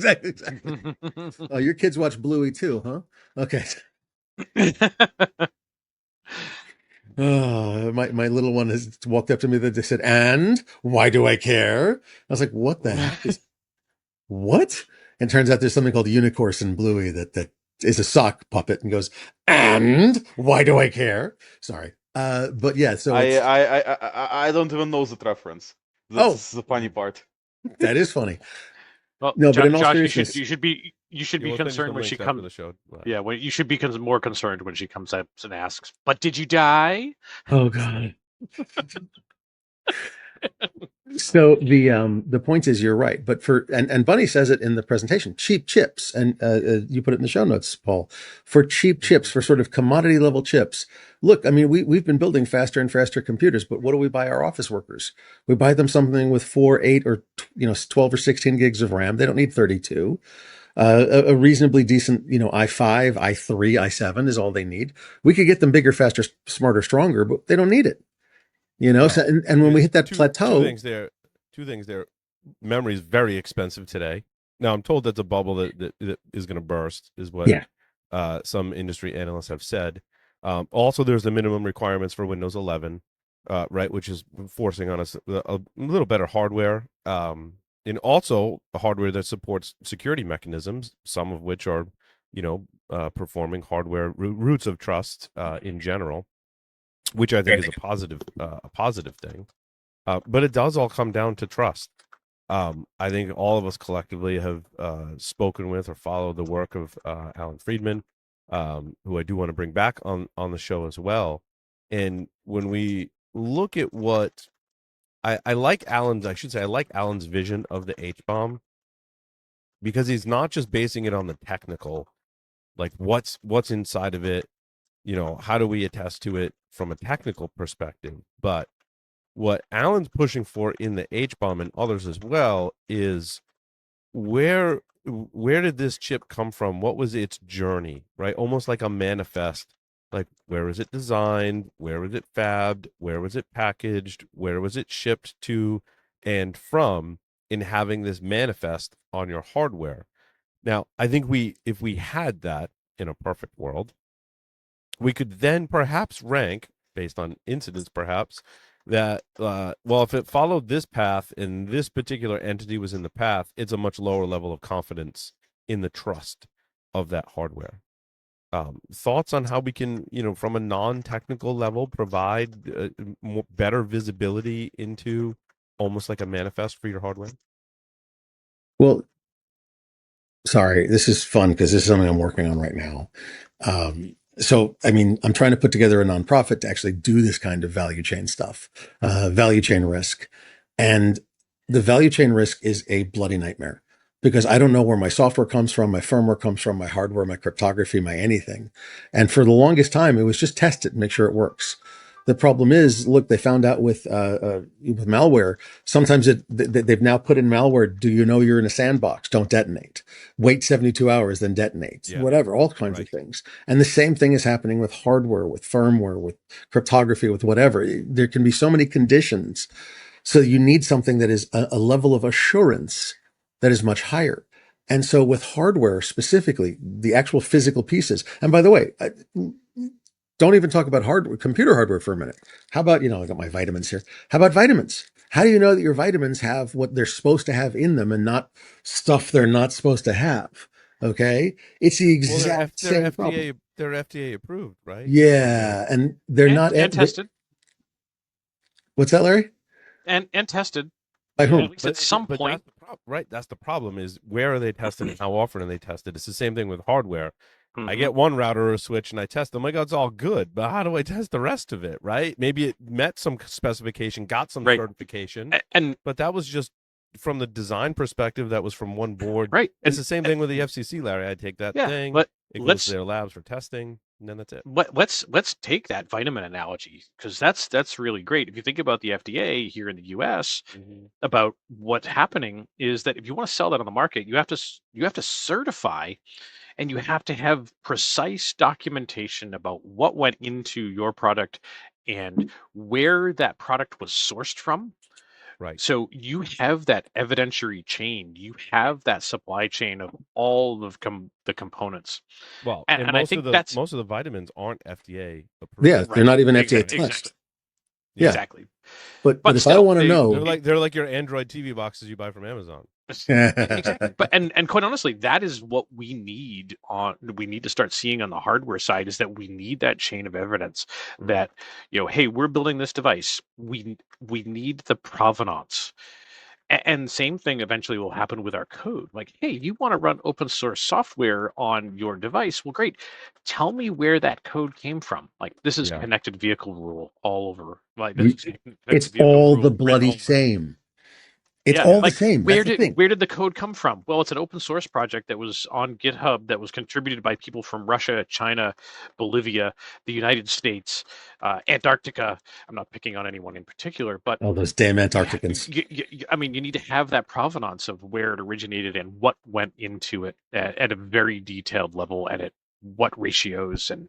Speaker 4: Oh, your kids watch Bluey too, huh? Okay. Oh, my little one has walked up to me that they said, "And why do I care?" I was like, "What the heck is what?" And turns out there's something called Unicorse in Bluey that is a sock puppet and goes, "And why do I care?" Sorry, but yeah. So
Speaker 2: I don't even know that reference. That's the funny part.
Speaker 4: That is funny.
Speaker 3: Well,
Speaker 4: no,
Speaker 3: Josh,
Speaker 4: but in all
Speaker 3: seriousness,
Speaker 4: you
Speaker 3: should be concerned when she comes.
Speaker 1: The show.
Speaker 3: Yeah, you should be more concerned when she comes up and asks, "But did you die?"
Speaker 4: Oh God. So the point is, you're right, but and Bunny says it in the presentation, cheap chips, and you put it in the show notes, Paul, for cheap chips, for sort of commodity level chips. Look, I mean, we've been building faster and faster computers, but what do we buy our office workers? We buy them something with 4, 8, or 12 or 16 gigs of RAM. They don't need 32. A reasonably decent, i5, i3, i7 is all they need. We could get them bigger, faster, smarter, stronger, but they don't need it. So, and when we hit that plateau,
Speaker 1: two things there. Memory is very expensive today. Now I'm told that's a bubble that is going to burst, is what some industry analysts have said. Also, there's the minimum requirements for Windows 11, right, which is forcing on us a little better hardware, and also a hardware that supports security mechanisms, some of which are, performing hardware roots of trust in general. which I think is a positive thing. But it does all come down to trust. I think all of us collectively have spoken with or followed the work of Alan Friedman, who I do want to bring back on the show as well. And when we look at what I like I should say I like Alan's vision of the H-bomb, because he's not just basing it on the technical, like what's inside of it, how do we attest to it from a technical perspective, but what Alan's pushing for in the H-bomb and others as well is where did this chip come from? What was its journey, right? Almost like a manifest. Like, where was it designed? Where was it fabbed? Where was it packaged? Where was it shipped to and from, in having this manifest on your hardware? Now, I think if we had that in a perfect world, we could then perhaps rank, based on incidents perhaps, that well, if it followed this path and this particular entity was in the path, it's a much lower level of confidence in the trust of that hardware. Thoughts on how we can, from a non-technical level, provide better visibility into almost like a manifest for your hardware?
Speaker 4: Well, sorry, this is fun because this is something I'm working on right now. So, I mean, I'm trying to put together a nonprofit to actually do this kind of value chain stuff, value chain risk. And the value chain risk is a bloody nightmare because I don't know where my software comes from, my firmware comes from, my hardware, my cryptography, my anything. And for the longest time, it was just test it and make sure it works. The problem is, look, they found out with malware, sometimes they've now put in malware. Do you know you're in a sandbox? Don't detonate. Wait 72 hours, then detonate. Yeah. Whatever, all kinds of things. And the same thing is happening with hardware, with firmware, with cryptography, with whatever. There can be so many conditions. So you need something that is a level of assurance that is much higher. And so with hardware specifically, the actual physical pieces, and by the way, don't even talk about computer hardware for a minute. How about, I got my vitamins here. How about vitamins? How do you know that your vitamins have what they're supposed to have in them and not stuff they're not supposed to have? Okay. It's the exact same problem.
Speaker 1: They're FDA approved, right?
Speaker 4: Yeah. And they're not
Speaker 3: tested.
Speaker 4: What's that, Larry?
Speaker 3: And tested.
Speaker 4: By whom?
Speaker 3: At least at some point.
Speaker 1: That's the problem, is where are they tested and how often are they tested? It's the same thing with hardware. I get one router or a switch and I test them. It's all good, but how do I test the rest of it, right? Maybe it met some specification, got some certification, but that was just from the design perspective. That was from one board.
Speaker 3: Right.
Speaker 1: It's the same thing with the FCC, Larry. I take that thing, it goes to their labs for testing, and then that's it.
Speaker 3: Let's take that vitamin analogy, because that's really great. If you think about the FDA here in the U.S., about what's happening is that if you want to sell that on the market, you have to certify. And you have to have precise documentation about what went into your product and where that product was sourced from.
Speaker 1: Right.
Speaker 3: So you have that evidentiary chain. You have that supply chain of all of the components.
Speaker 1: Well, and I think most of the vitamins aren't FDA approved.
Speaker 4: Yeah, they're not even FDA tested.
Speaker 3: Exactly.
Speaker 4: Yeah.
Speaker 3: Exactly.
Speaker 4: But if still, I want to know,
Speaker 1: they're like your Android TV boxes you buy from Amazon.
Speaker 3: Exactly. But and quite honestly, that is what we need to start seeing on the hardware side, is that we need that chain of evidence that, hey, we're building this device. We need the provenance. And same thing eventually will happen with our code. Like, hey, you want to run open source software on your device? Well, great. Tell me where that code came from. Like, this is connected vehicle rule all over. Like,
Speaker 4: it's all the bloody same. It's all the same.
Speaker 3: Where did the code come from? Well, it's an open source project that was on GitHub that was contributed by people from Russia, China, Bolivia, the United States, Antarctica. I'm not picking on anyone in particular, but
Speaker 4: all those damn Antarcticans.
Speaker 3: You need to have that provenance of where it originated and what went into it at a very detailed level, and at what ratios, and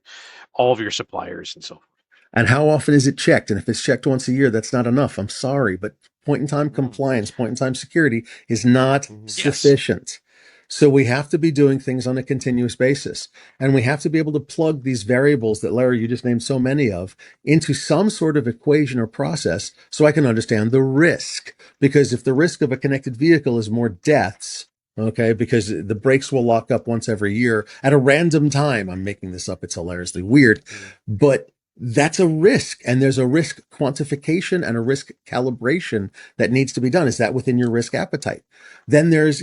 Speaker 3: all of your suppliers and so forth.
Speaker 4: And how often is it checked? And if it's checked once a year, that's not enough. I'm sorry, but point-in-time compliance, point-in-time security is not sufficient. So we have to be doing things on a continuous basis. And we have to be able to plug these variables that, Larry, you just named so many of, into some sort of equation or process so I can understand the risk. Because if the risk of a connected vehicle is more deaths, okay, because the brakes will lock up once every year at a random time. I'm making this up. It's hilariously weird. But That's a risk, and there's a risk quantification and a risk calibration that needs to be done. Is that within your risk appetite? Then there's,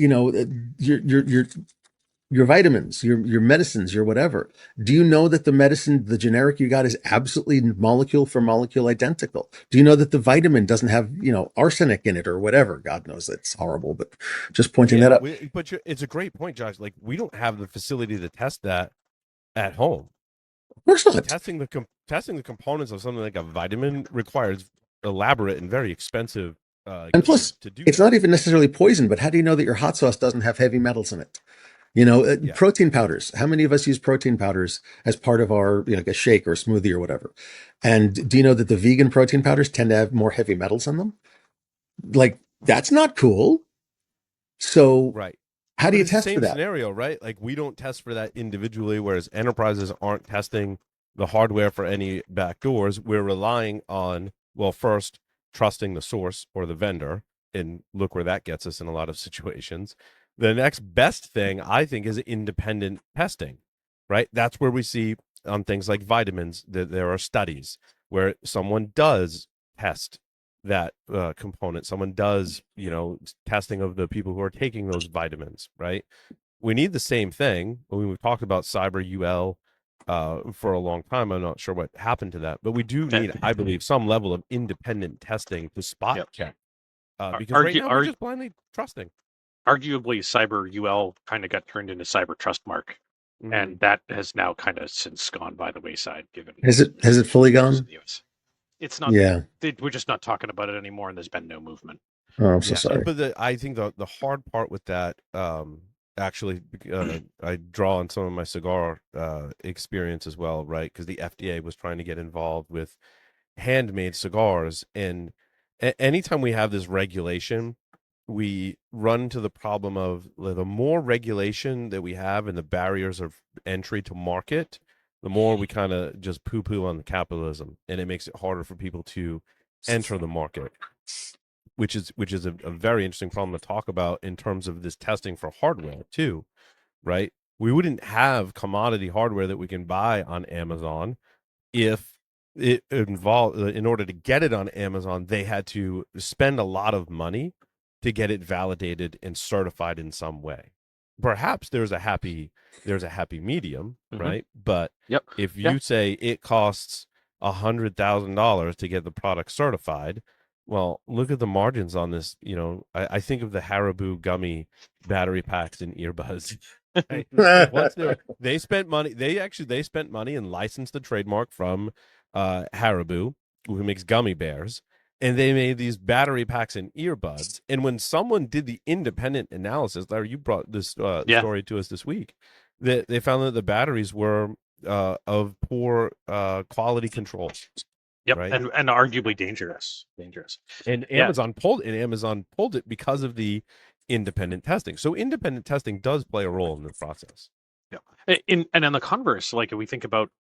Speaker 4: your vitamins, your medicines, your whatever. Do you know that the medicine, the generic you got, is absolutely molecule for molecule identical? Do you know that the vitamin doesn't have, arsenic in it or whatever? God knows that's horrible, but just pointing that out.
Speaker 1: But it's a great point, Josh. Like, we don't have the facility to test that at home.
Speaker 4: Of course not.
Speaker 1: Testing the components of something like a vitamin requires elaborate and very expensive.
Speaker 4: And plus, to do it's not even necessarily poison. But how do you know that your hot sauce doesn't have heavy metals in it? Protein powders. How many of us use protein powders as part of our, like a shake or a smoothie or whatever? And do you know that the vegan protein powders tend to have more heavy metals in them? Like, that's not cool. So,
Speaker 1: right.
Speaker 4: How do you test for that?
Speaker 1: Scenario, right? Like, we don't test for that individually, whereas enterprises aren't testing the hardware for any backdoors. We're relying on, well, first, trusting the source or the vendor, and look where that gets us in a lot of situations. The next best thing, I think, is independent testing, right? That's where we see on things like vitamins that there are studies where someone does test that component. Someone does, testing of the people who are taking those vitamins, right? We need the same thing. We've talked about cyber UL for a long time. I'm not sure what happened to that, but we do need, I believe, some level of independent testing to spot check. Because right now we're just blindly trusting.
Speaker 3: Arguably, cyber UL kind of got turned into cyber trustmark, and that has now kind of since gone by the wayside. Given
Speaker 4: has it fully gone?
Speaker 3: It's not.
Speaker 4: Yeah,
Speaker 3: we're just not talking about it anymore, and there's been no movement.
Speaker 4: Oh, I'm so sorry.
Speaker 1: But I think the hard part with that, actually, I draw on some of my cigar experience as well, right? Because the FDA was trying to get involved with handmade cigars, and anytime we have this regulation, we run into the problem of the more regulation that we have and the barriers of entry to market, the more we kind of just poo-poo on the capitalism, and it makes it harder for people to enter the market, which is a very interesting problem to talk about in terms of this testing for hardware too, right? We wouldn't have commodity hardware that we can buy on Amazon if it involved, in order to get it on Amazon, they had to spend a lot of money to get it validated and certified in some way. Perhaps there's a happy medium, right? But if you say it costs $100,000 to get the product certified, well, look at the margins on this. I think of the Haribo gummy battery packs and earbuds. Right? Once they spent money, they spent money and licensed the trademark from Haribo, who makes gummy bears, and they made these battery packs and earbuds. And when someone did the independent analysis, Larry, you brought this story to us this week, that they found that the batteries were of poor quality control.
Speaker 3: Yep,
Speaker 1: right?
Speaker 3: and arguably dangerous.
Speaker 1: And Amazon pulled it because of the independent testing. So independent testing does play a role in the process.
Speaker 3: Yeah, and on the converse, like if we think about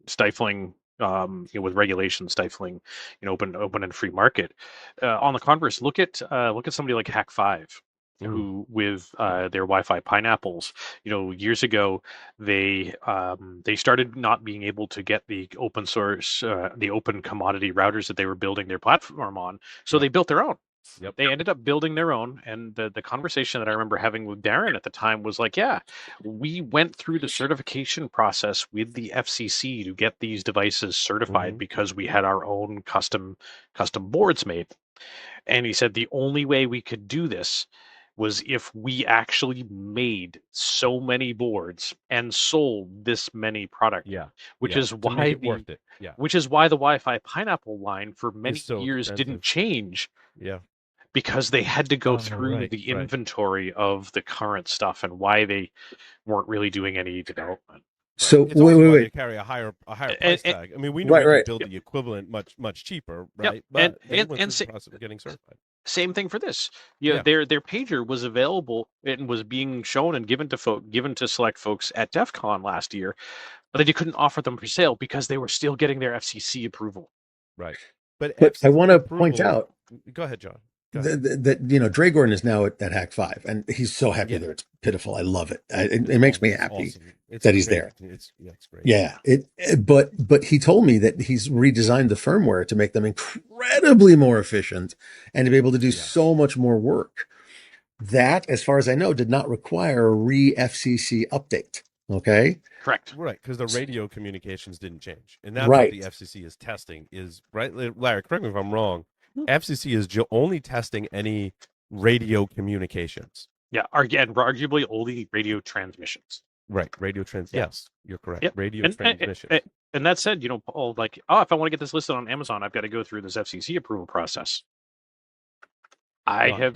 Speaker 3: stifling, with regulation stifling, open and free market. On the converse, look at somebody like Hack5. Who with their Wi-Fi pineapples, years ago they started not being able to get the open source, the open commodity routers that they were building their platform on, so they built their own.
Speaker 1: Yep.
Speaker 3: They ended up building their own, and the conversation that I remember having with Darren at the time was like, yeah, we went through the certification process with the FCC to get these devices certified because we had our own custom boards made. And he said the only way we could do this was if we actually made so many boards and sold this many products.
Speaker 1: Yeah.
Speaker 3: Which is why the Wi-Fi pineapple line for many years didn't change.
Speaker 1: Yeah.
Speaker 3: Because they had to go through the inventory of the current stuff and why they weren't really doing any development.
Speaker 4: So
Speaker 1: it's wait. To carry a higher price tag. I mean, we know we can build the equivalent much cheaper, right?
Speaker 3: But
Speaker 1: and the process of getting certified.
Speaker 3: Same thing for this. Their pager was available and was being shown and given to select folks at DEF CON last year, but they couldn't offer them for sale because they were still getting their FCC approval.
Speaker 1: Right. But
Speaker 4: I want to point out.
Speaker 1: Go ahead, John.
Speaker 4: that Dre Gordon is now at Hack 5, and he's so happy that it's pitiful. I love it. It makes me happy that he's there.
Speaker 1: It's great.
Speaker 4: Yeah. But he told me that he's redesigned the firmware to make them incredibly more efficient and to be able to do so much more work. That, as far as I know, did not require a FCC update. Okay.
Speaker 3: Correct.
Speaker 1: Right, because the radio communications didn't change, and that's what the FCC is testing. Is right, Larry? Correct me if I'm wrong. FCC is only testing any radio communications.
Speaker 3: Yeah, arguably only radio transmissions.
Speaker 1: Right, radio Yes, you're correct.
Speaker 3: Yep.
Speaker 1: Radio transmissions.
Speaker 3: And that said, Paul, if I want to get this listed on Amazon, I've got to go through this FCC approval process. I have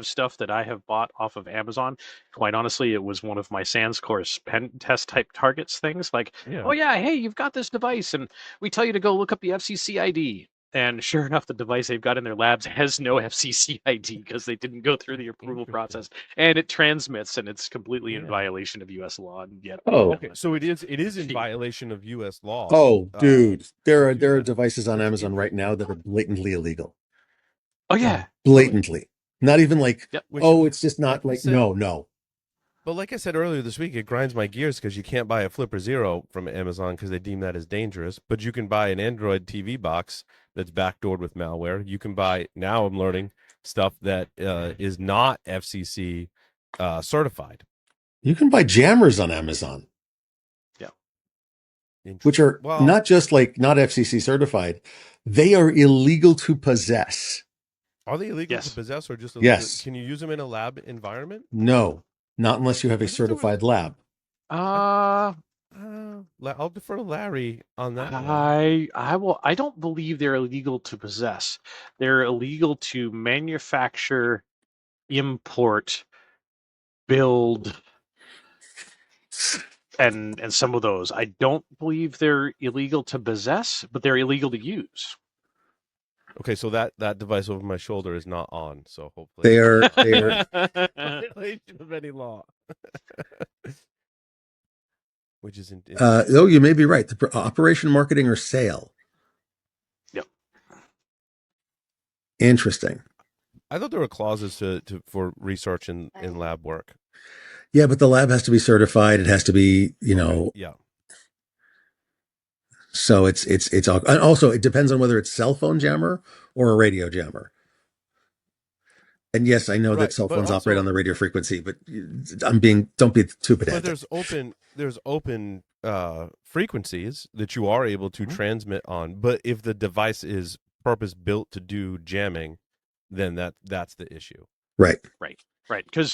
Speaker 3: stuff that I have bought off of Amazon. Quite honestly, it was one of my Sans course pen test type targets things. Oh yeah, hey, you've got this device, and we tell you to go look up the FCC ID. And sure enough, the device they've got in their labs has no FCC ID because they didn't go through the approval process, and it transmits, and it's completely in violation of U.S. law. And yet,
Speaker 1: okay, so it is in violation of U.S. law.
Speaker 4: Oh, dude, there are devices on Amazon right now that are blatantly illegal.
Speaker 3: Oh yeah,
Speaker 4: blatantly. Not even it's just not no.
Speaker 1: But like I said earlier this week, it grinds my gears because you can't buy a Flipper Zero from Amazon because they deem that as dangerous. But you can buy an Android TV box that's backdoored with malware. You can buy, now I'm learning, stuff that is not FCC certified.
Speaker 4: You can buy jammers on Amazon.
Speaker 3: Yeah.
Speaker 4: Which are not just not FCC certified. They are illegal to possess.
Speaker 1: Are they illegal to possess or just illegal?
Speaker 4: Yes.
Speaker 1: Can you use them in a lab environment?
Speaker 4: No, not unless you have a certified lab.
Speaker 1: I'll defer to Larry on that.
Speaker 3: I don't believe they're illegal to possess. They're illegal to manufacture, import, build, and some of those. I don't believe they're illegal to possess, but they're illegal to use.
Speaker 1: Okay, so that device over my shoulder is not on, so hopefully
Speaker 4: they are
Speaker 1: violation of any law. Which is
Speaker 4: you may be right. The operation, marketing, or sale.
Speaker 3: Yep.
Speaker 4: Interesting.
Speaker 1: I thought there were clauses for research and lab work.
Speaker 4: Yeah, but the lab has to be certified. It has to be,
Speaker 1: Yeah.
Speaker 4: So it's all, and also it depends on whether it's cell phone jammer or a radio jammer. And yes, I know that cell phones operate on the radio frequency, but don't be too pedantic.
Speaker 1: But there's open frequencies that you are able to transmit on. But if the device is purpose built to do jamming, then that's the issue.
Speaker 4: Right.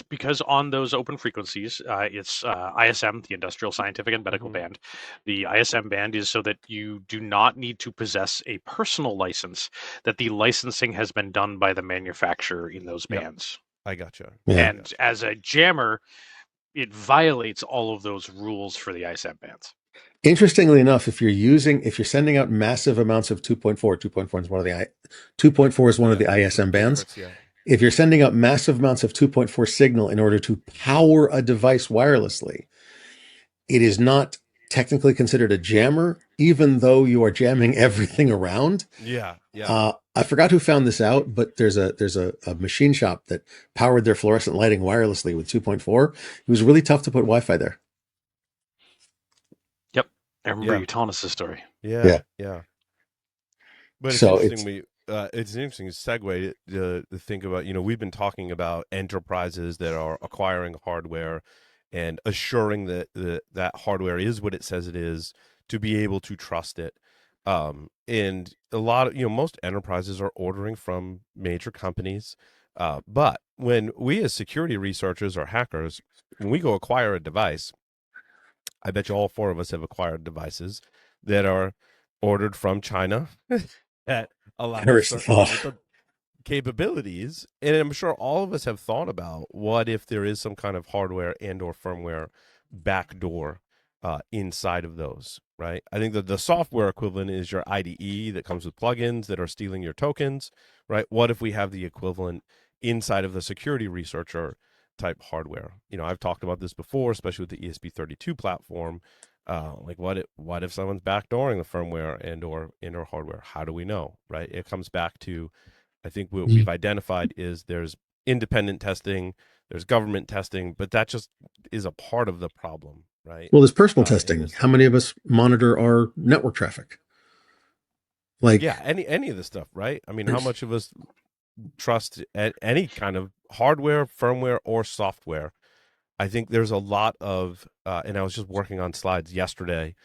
Speaker 3: Because on those open frequencies, it's ISM, the Industrial, Scientific, and Medical Band. The ISM band is so that you do not need to possess a personal license, that the licensing has been done by the manufacturer in those bands.
Speaker 1: I gotcha.
Speaker 4: Yeah.
Speaker 3: And as a jammer, it violates all of those rules for the ISM bands.
Speaker 4: Interestingly enough, if you're sending out massive amounts of 2.4 is one of the ISM bands. If you're sending out massive amounts of 2.4 signal in order to power a device wirelessly, it is not technically considered a jammer, even though you are jamming everything around.
Speaker 1: Yeah.
Speaker 4: I forgot who found this out, but there's a machine shop that powered their fluorescent lighting wirelessly with 2.4. It was really tough to put Wi-Fi there.
Speaker 3: Yep, I remember you telling us this story.
Speaker 1: Yeah. But it's interesting. It's an interesting segue to think about, we've been talking about enterprises that are acquiring hardware and assuring that that hardware is what it says it is, to be able to trust it. And a lot of, most enterprises are ordering from major companies. But when we as security researchers or hackers, when we go acquire a device, I bet you all four of us have acquired devices that are ordered from China at allow certain capabilities, and I'm sure all of us have thought about what if there is some kind of hardware and or firmware backdoor inside of those, right? I think that the software equivalent is your IDE that comes with plugins that are stealing your tokens, right? What if we have the equivalent inside of the security researcher type hardware? I've talked about this before, especially with the ESP32 platform. What if someone's backdooring the firmware and or hardware? How do we know, right? It comes back to I think what we've identified is there's independent testing, there's government testing, but that just is a part of the problem, right?
Speaker 4: Well, there's personal testing. How many of us monitor our network traffic? Like,
Speaker 1: yeah, any of the stuff, right? I mean, how much of us trust any kind of hardware, firmware, or software? I think there's a lot of, and I was just working on slides yesterday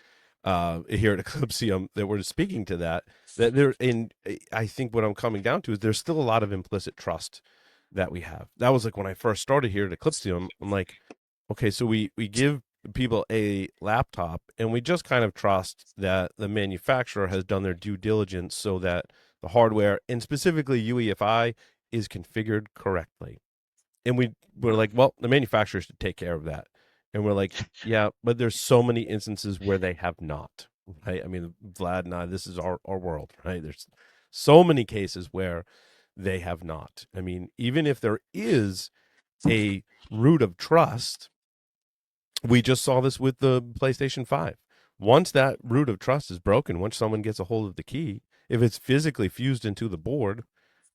Speaker 1: here at Eclipsium that were speaking to that. That there, in I think what I'm coming down to is there's still a lot of implicit trust that we have. That was like when I first started here at Eclipsium. I'm like, okay, so we give people a laptop and we just kind of trust that the manufacturer has done their due diligence so that the hardware and specifically UEFI is configured correctly. And we're like, well, the manufacturer should take care of that. And we're like, yeah, but there's so many instances where they have not, right? I mean, Vlad and I, this is our world, right? There's so many cases where they have not. I mean, even if there is a root of trust, we just saw this with the PlayStation 5. Once that root of trust is broken, once someone gets a hold of the key, if it's physically fused into the board,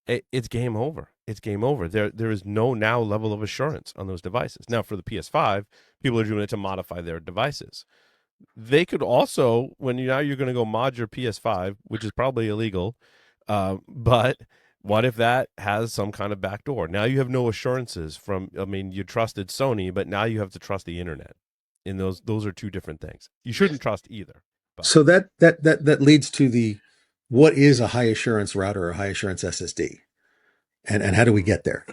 Speaker 1: it's game over. It's game over. There is no now level of assurance on those devices. Now, for the PS5, people are doing it to modify their devices. They could also, when now you're going to go mod your PS5, which is probably illegal, but what if that has some kind of backdoor? Now you have no assurances from, I mean, you trusted Sony, but now you have to trust the internet. And those are two different things. You shouldn't trust either. But.
Speaker 4: So that leads to the, what is a high assurance router or a high assurance SSD? And how do we get there?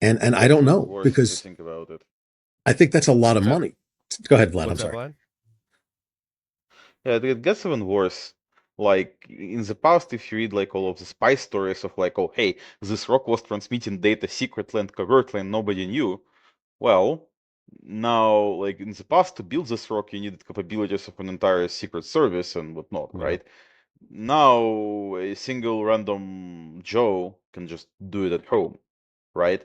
Speaker 4: And I don't know, because
Speaker 2: think about it.
Speaker 4: I think that's a lot of money. Go ahead, Vlad. I'm sorry.
Speaker 1: Vlad?
Speaker 2: Yeah, it gets even worse. Like in the past, if you read like all of the spy stories of like, oh, hey, this rock was transmitting data secretly and covertly and nobody knew. Well, now, like in the past, to build this rock, you needed capabilities of an entire secret service and whatnot, right? Now, a single random Joe can just do it at home, right?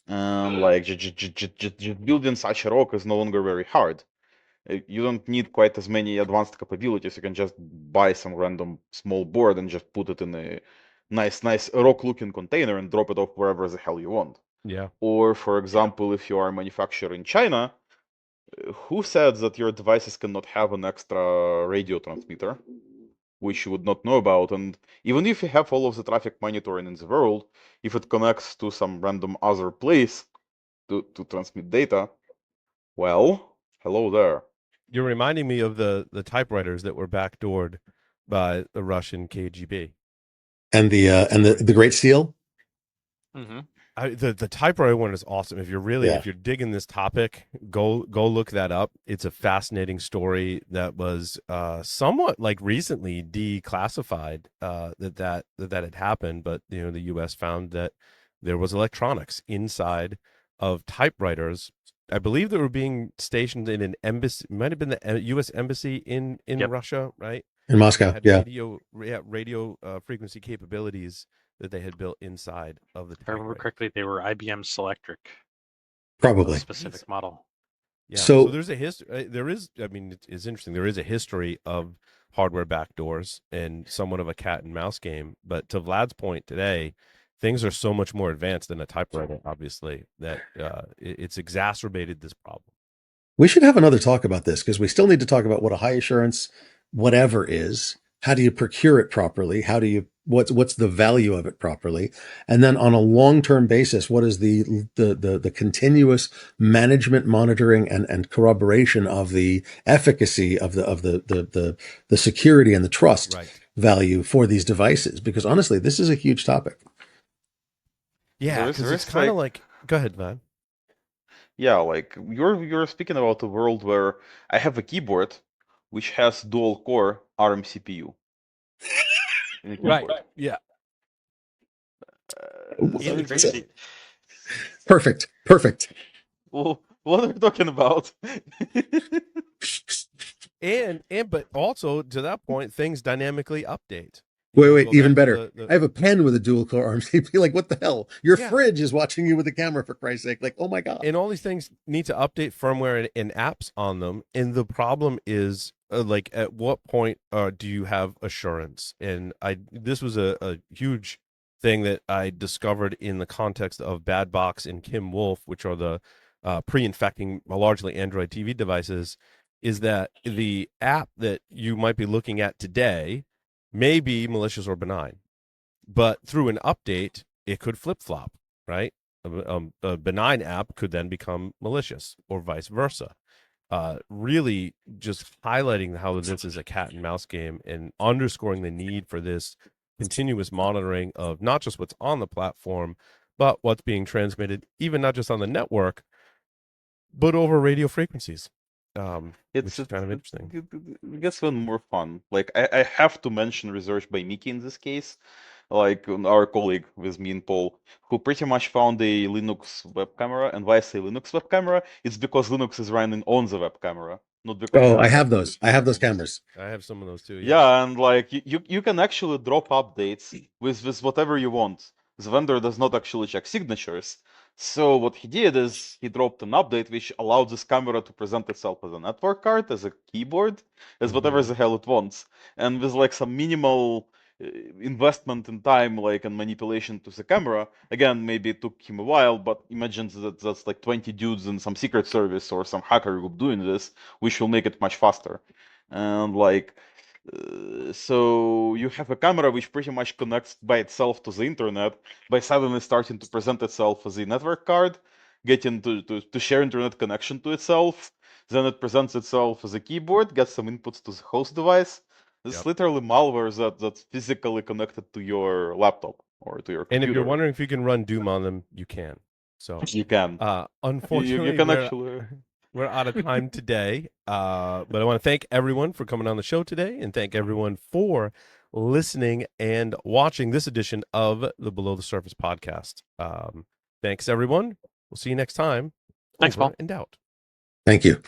Speaker 2: And like just building such a rock is no longer very hard. You don't need quite as many advanced capabilities. You can just buy some random small board and just put it in a nice rock-looking container and drop it off wherever the hell you want.
Speaker 1: Yeah.
Speaker 2: Or, for example, if you are a manufacturer in China, who said that your devices cannot have an extra radio transmitter, which you would not know about? And even if you have all of the traffic monitoring in the world, if it connects to some random other place to transmit data, well, hello there.
Speaker 1: You're reminding me of the typewriters that were backdoored by the Russian KGB.
Speaker 4: And the Great Seal?
Speaker 3: Mm-hmm.
Speaker 1: The typewriter one is awesome. If you're really if you're digging this topic, go look that up. It's a fascinating story that was somewhat like recently declassified that had happened, but you know the U.S. found that there was electronics inside of typewriters. I believe they were being stationed in an embassy. It might have been the U.S. embassy in Russia, right?
Speaker 4: In Moscow,
Speaker 1: radio frequency capabilities that they had built inside of the.
Speaker 3: If I remember correctly, they were IBM Selectric.
Speaker 4: Probably.
Speaker 3: A specific model.
Speaker 1: Yeah. So there's a history. There is. I mean, it's interesting. There is a history of hardware backdoors and somewhat of a cat and mouse game. But to Vlad's point today, things are so much more advanced than a typewriter, obviously, that it's exacerbated this problem.
Speaker 4: We should have another talk about this because we still need to talk about what a high assurance whatever is. How do you procure it properly? How do you what's the value of it properly? And then on a long-term basis, what is the continuous management, monitoring, and corroboration of the efficacy of the security and the trust value for these devices? Because honestly, this is a huge topic.
Speaker 1: Yeah, because it's kind of like, go ahead, man.
Speaker 2: Yeah, like you're speaking about a world where I have a keyboard which has dual core ARM CPU.
Speaker 1: Right. Yeah.
Speaker 4: Perfect.
Speaker 2: Well, what are we talking about?
Speaker 1: but also to that point, things dynamically update.
Speaker 4: Wait, even better. I have a pen with a dual core ARM CPU. Like, what the hell? Your fridge is watching you with a camera, for Christ's sake. Like, oh my God.
Speaker 1: And all these things need to update firmware and apps on them. And the problem is like at what point do you have assurance? And this was a huge thing that I discovered in the context of Bad Box and Kim Wolf, which are the pre-infecting largely Android TV devices, is that the app that you might be looking at today may be malicious or benign, but through an update, it could flip-flop, right? A benign app could then become malicious or vice versa. Really just highlighting how this is a cat and mouse game and underscoring the need for this continuous monitoring of not just what's on the platform, but what's being transmitted, even not just on the network, but over radio frequencies. Which is kind of interesting.
Speaker 2: It gets even more fun. Like I have to mention research by Mickey in this case, like our colleague with me and Paul, who pretty much found a Linux web camera. And why I say Linux web camera? It's because Linux is running on the web camera, not because.
Speaker 4: Oh, I have those. I have those cameras.
Speaker 1: I have some of those too.
Speaker 2: Yeah, and like you can actually drop updates with whatever you want. The vendor does not actually check signatures. So what he did is he dropped an update which allowed this camera to present itself as a network card, as a keyboard, as whatever the hell it wants. And with like some minimal investment in time, like and manipulation to the camera, again, maybe it took him a while, but imagine that that's like 20 dudes in some secret service or some hacker group doing this, which will make it much faster. And like so you have a camera which pretty much connects by itself to the internet by suddenly starting to present itself as a network card, getting to share internet connection to itself. Then it presents itself as a keyboard, gets some inputs to the host device. This is literally malware that's physically connected to your laptop or to your computer.
Speaker 1: And if you're wondering if you can run Doom on them, you can. So
Speaker 2: you can.
Speaker 1: Unfortunately,
Speaker 2: you can actually.
Speaker 1: We're out of time today, but I want to thank everyone for coming on the show today and thank everyone for listening and watching this edition of the Below the Surface podcast. Thanks, everyone. We'll see you next time.
Speaker 3: Thanks, Paul.
Speaker 1: And out.
Speaker 4: Thank you.